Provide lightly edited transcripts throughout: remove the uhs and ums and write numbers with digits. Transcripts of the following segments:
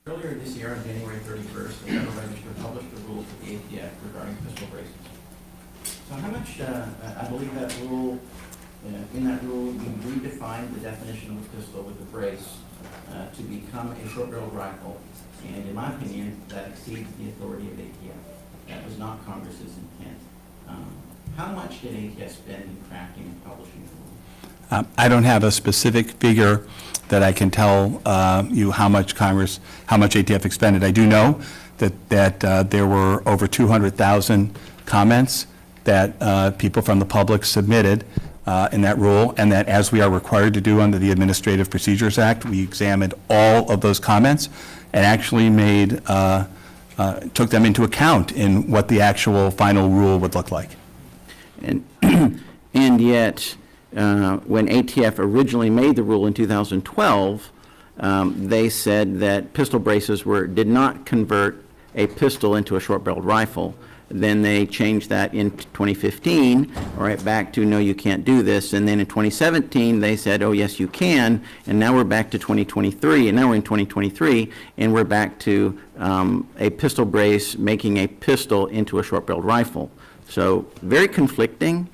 Earlier this year, on January 31st, the Federal Register published the rules of the ATF regarding pistol braces. So how much, I believe that rule, in that rule, you redefined the definition of a pistol with a brace to become a short-barreled rifle. And in my opinion, that exceeds the authority of ATF. That was not Congress's intent. How much did ATF spend in crafting and publishing the rule? I don't have a specific figure that I can tell you how much ATF expended. I do know that there were over 200,000 comments that people from the public submitted in that rule, and that, as we are required to do under the Administrative Procedures Act, we examined all of those comments and actually took them into account in what the actual final rule would look like. And yet, when ATF originally made the rule in 2012, they said that pistol braces did not convert a pistol into a short-barreled rifle. Then they changed that in 2015, right back to, no, you can't do this. And then in 2017, they said, oh, yes, you can. And now we're back to 2023, and now we're in 2023, and we're back to a pistol brace making a pistol into a short-barreled rifle. So very conflicting.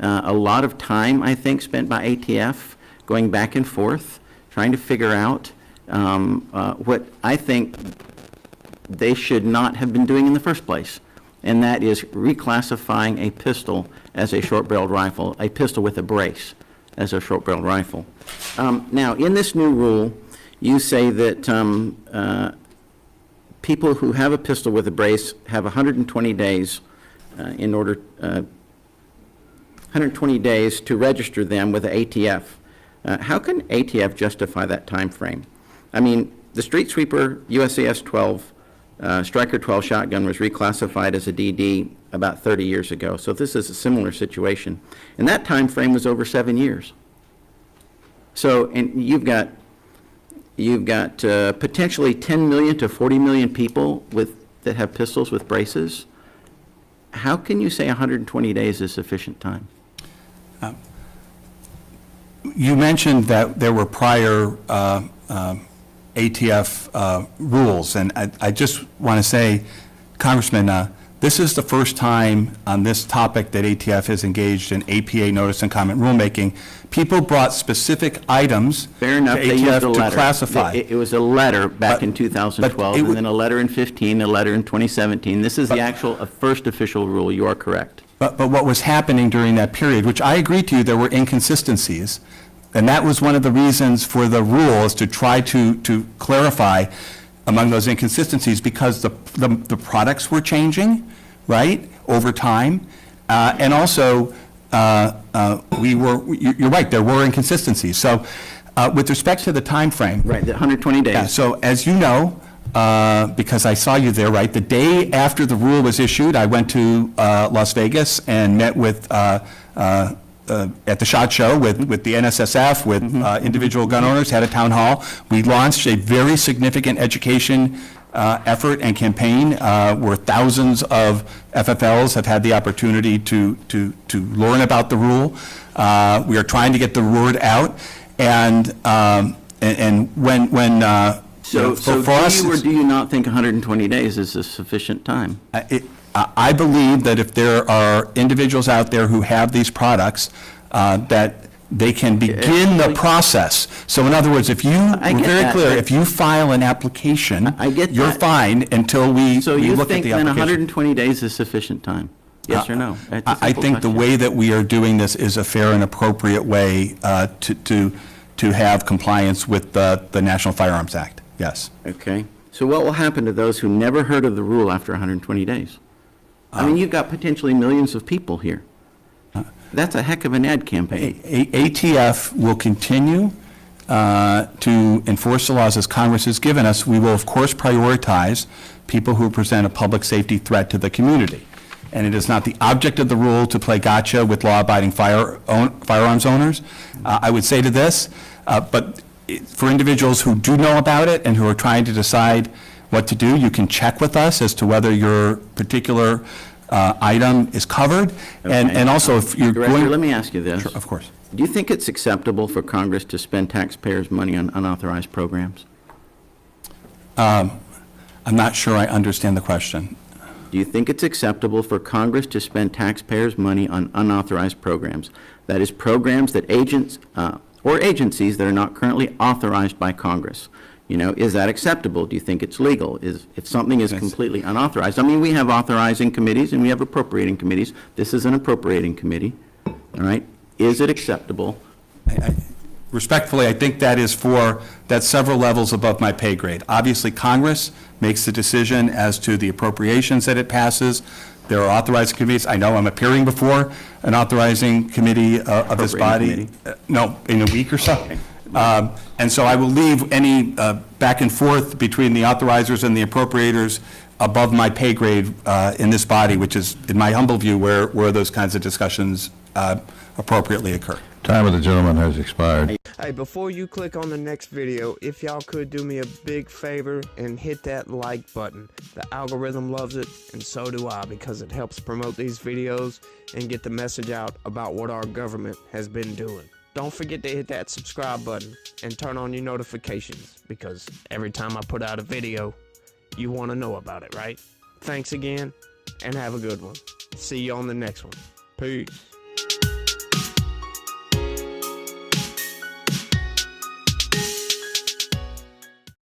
A lot of time, I think, spent by ATF going back and forth, trying to figure out what I think they should not have been doing in the first place, and that is reclassifying a pistol as a short-barreled rifle, a pistol with a brace as a short-barreled rifle. Now, in this new rule, you say that people who have a pistol with a brace have 120 days in order 120 days to register them with the ATF. How can ATF justify that time frame? I mean, the Street Sweeper USAS 12 Striker 12 shotgun was reclassified as a DD about 30 years ago. So this is a similar situation. And that time frame was over 7 years. So, and you've got potentially 10 million to 40 million people that have pistols with braces. How can you say 120 days is sufficient time? You mentioned that there were prior ATF rules, and I just want to say, Congressman, this is the first time on this topic that ATF has engaged in APA notice and comment rulemaking. People brought specific items Fair enough, to they used ATF a letter. to classify. It was a letter back in 2012, and then a letter in 15, a letter in 2017. This is the actual first official rule. You are correct. But what was happening during that period, which I agree to you, there were inconsistencies, and that was one of the reasons for the rule, is to try to clarify among those inconsistencies, because the products were changing, right, over time, and also you're right, there were inconsistencies. So with respect to the time frame, Right, the 120 days. yeah, so as you know, because I saw you there, right, the day after the rule was issued, I went to Las Vegas and met with at the SHOT Show with the NSSF, with individual gun owners, had a town hall. We launched a very significant education effort and campaign where thousands of FFLs have had the opportunity to learn about the rule. We are trying to get the word out, and when So for do us, you or do you not think 120 days is a sufficient time? I believe that if there are individuals out there who have these products, that they can begin the process. So in other words, if you, we're very clear, if you file an application, you're fine until we look at the application. So you think then 120 days is sufficient time? Yes or no? I think the way that we are doing this is a fair and appropriate way to have compliance with the National Firearms Act, yes. Okay. So what will happen to those who never heard of the rule after 120 days? I mean, you've got potentially millions of people here. That's a heck of an ad campaign. ATF will continue to enforce the laws as Congress has given us. We will, of course, prioritize people who present a public safety threat to the community. And it is not the object of the rule to play gotcha with law-abiding firearms owners. I would say to this, but for individuals who do know about it and who are trying to decide what to do, you can check with us as to whether your particular item is covered. Okay. And also, if you're Director, going... let me ask you this. Sure, of course. Do you think it's acceptable for Congress to spend taxpayers' money on unauthorized programs? I'm not sure I understand the question. Do you think it's acceptable for Congress to spend taxpayers' money on unauthorized programs? That is, programs that agents or agencies that are not currently authorized by Congress. You know, is that acceptable? Do you think it's legal? If something is completely unauthorized? I mean, we have authorizing committees and we have appropriating committees. This is an appropriating committee, all right? Is it acceptable? Respectfully, I think that's several levels above my pay grade. Obviously, Congress makes the decision as to the appropriations that it passes. There are authorizing committees. I know I'm appearing before an authorizing committee of this body. No, in a week or so. Okay. And so I will leave any back and forth between the authorizers and the appropriators above my pay grade in this body, which is, in my humble view, where those kinds of discussions appropriately occur. Time of the gentleman has expired. Hey, before you click on the next video, if y'all could do me a big favor and hit that like button. The algorithm loves it, and so do I, because it helps promote these videos and get the message out about what our government has been doing. Don't forget to hit that subscribe button and turn on your notifications, because every time I put out a video, you want to know about it, right? Thanks again, and have a good one. See you on the next one. Peace.